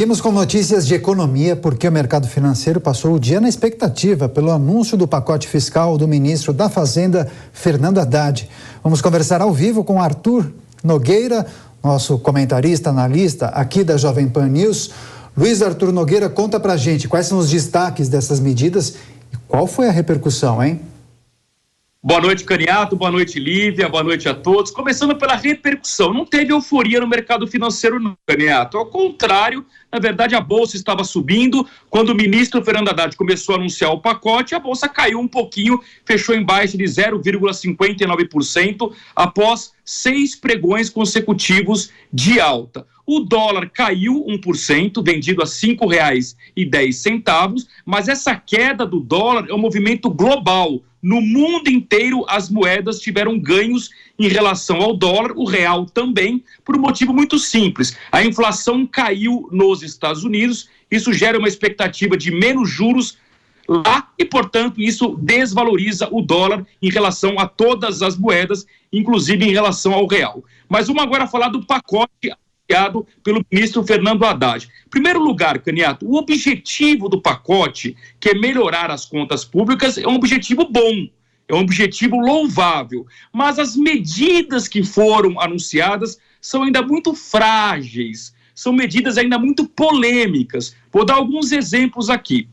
Seguimos com notícias de economia, porque o mercado financeiro passou o dia na expectativa pelo anúncio do pacote fiscal do ministro da Fazenda, Fernando Haddad. Vamos conversar ao vivo com Arthur Nogueira, nosso comentarista, analista aqui da Jovem Pan News. Luiz Arthur Nogueira, conta pra gente quais são os destaques dessas medidas e qual foi a repercussão, hein? Boa noite, Caniato, boa noite, Lívia, boa noite a todos. Começando pela repercussão, não teve euforia no mercado financeiro não, Caniato. Ao contrário, na verdade a Bolsa estava subindo. Quando o ministro Fernando Haddad começou a anunciar o pacote, a Bolsa caiu um pouquinho, fechou em baixa de 0,59% após 6 pregões consecutivos de alta. O dólar caiu 1%, vendido a R$ 5,10, mas essa queda do dólar é um movimento global. No mundo inteiro, as moedas tiveram ganhos em relação ao dólar, o real também, por um motivo muito simples. A inflação caiu nos Estados Unidos, isso gera uma expectativa de menos juros lá e, portanto, isso desvaloriza o dólar em relação a todas as moedas, inclusive em relação ao real. Mas vamos agora falar do pacote anunciado pelo ministro Fernando Haddad. Em primeiro lugar, Caniato, o objetivo do pacote, que é melhorar as contas públicas, é um objetivo bom, é um objetivo louvável, mas as medidas que foram anunciadas são ainda muito frágeis, são medidas ainda muito polêmicas. Vou dar alguns exemplos aqui.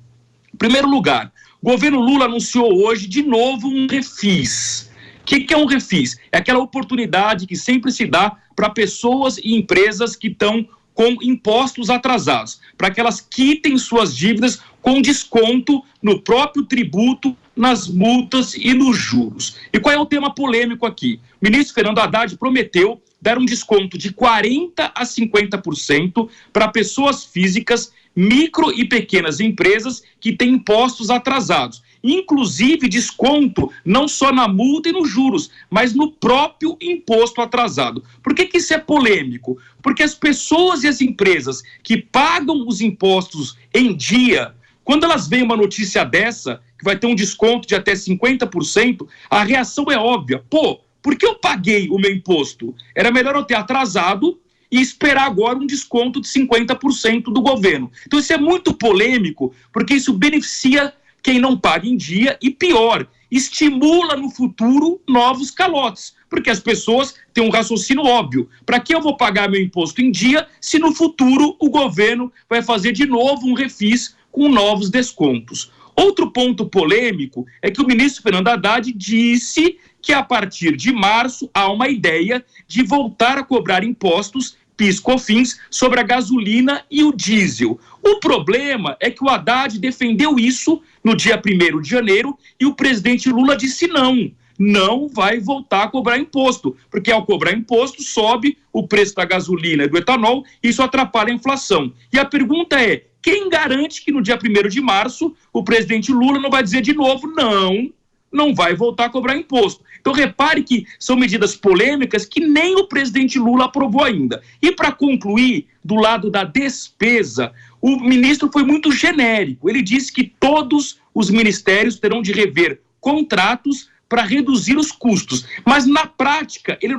Em primeiro lugar, o governo Lula anunciou hoje de novo um refis. O que é um refis? É aquela oportunidade que sempre se dá para pessoas e empresas que estão com impostos atrasados, para que elas quitem suas dívidas com desconto no próprio tributo, nas multas e nos juros. E qual é o tema polêmico aqui? O ministro Fernando Haddad prometeu dar um desconto de 40% a 50% para pessoas físicas, micro e pequenas empresas que têm impostos atrasados. Inclusive desconto não só na multa e nos juros, mas no próprio imposto atrasado. Por que isso é polêmico? Porque as pessoas e as empresas que pagam os impostos em dia, quando elas veem uma notícia dessa, que vai ter um desconto de até 50%, a reação é óbvia. Pô, por que eu paguei o meu imposto? Era melhor eu ter atrasado e esperar agora um desconto de 50% do governo. Então isso é muito polêmico, porque isso beneficia quem não paga em dia e, pior, estimula no futuro novos calotes, porque as pessoas têm um raciocínio óbvio. Para que eu vou pagar meu imposto em dia se no futuro o governo vai fazer de novo um refis com novos descontos? Outro ponto polêmico é que o ministro Fernando Haddad disse que a partir de março há uma ideia de voltar a cobrar impostos PIS/COFINS sobre a gasolina e o diesel. O problema é que o Haddad defendeu isso no dia 1º de janeiro e o presidente Lula disse não vai voltar a cobrar imposto, porque ao cobrar imposto sobe o preço da gasolina e do etanol, e isso atrapalha a inflação. E a pergunta é, quem garante que no dia 1º de março o presidente Lula não vai dizer de novo não vai voltar a cobrar imposto? Então repare que são medidas polêmicas que nem o presidente Lula aprovou ainda. E para concluir, do lado da despesa, o ministro foi muito genérico. Ele disse que todos os ministérios terão de rever contratos para reduzir os custos. Mas na prática ele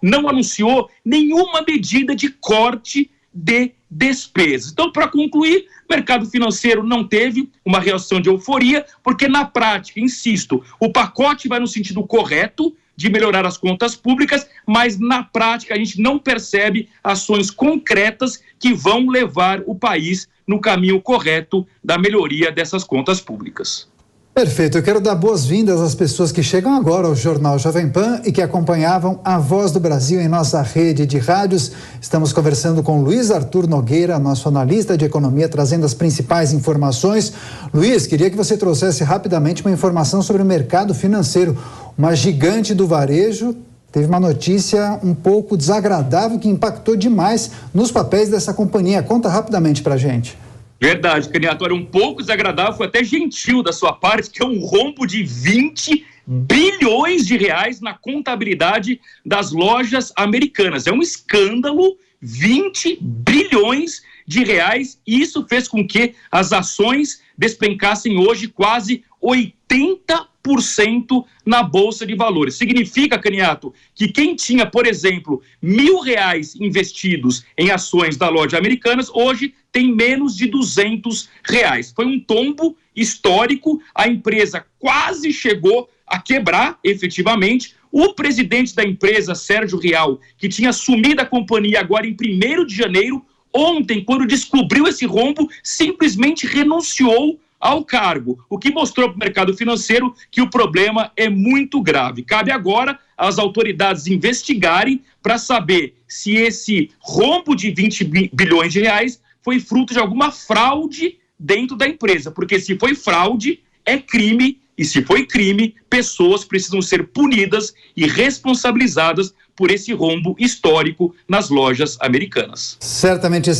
não anunciou nenhuma medida de corte de despesas. Então, para concluir, o mercado financeiro não teve uma reação de euforia, porque na prática, insisto, o pacote vai no sentido correto de melhorar as contas públicas, mas na prática a gente não percebe ações concretas que vão levar o país no caminho correto da melhoria dessas contas públicas. Perfeito, eu quero dar boas-vindas às pessoas que chegam agora ao Jornal Jovem Pan e que acompanhavam a Voz do Brasil em nossa rede de rádios. Estamos conversando com Luiz Arthur Nogueira, nosso analista de economia, trazendo as principais informações. Luiz, queria que você trouxesse rapidamente uma informação sobre o mercado financeiro. Uma gigante do varejo teve uma notícia um pouco desagradável que impactou demais nos papéis dessa companhia. Conta rapidamente pra gente. Verdade, Caniato, era um pouco desagradável, foi até gentil da sua parte, que é um rombo de 20 bilhões de reais na contabilidade das lojas americanas. É um escândalo, 20 bilhões de reais, e isso fez com que as ações despencassem hoje quase 80% na Bolsa de Valores. Significa, Caniato, que quem tinha, por exemplo, R$1.000 investidos em ações da loja Americanas, hoje tem menos de R$200. Foi um tombo histórico, a empresa quase chegou a quebrar efetivamente. O presidente da empresa, Sérgio Rial, que tinha assumido a companhia agora em 1º de janeiro, ontem, quando descobriu esse rombo, simplesmente renunciou ao cargo, o que mostrou para o mercado financeiro que o problema é muito grave. Cabe agora às autoridades investigarem para saber se esse rombo de 20 bilhões de reais foi fruto de alguma fraude dentro da empresa, porque se foi fraude, é crime, e se foi crime, pessoas precisam ser punidas e responsabilizadas por esse rombo histórico nas lojas americanas. Certamente esse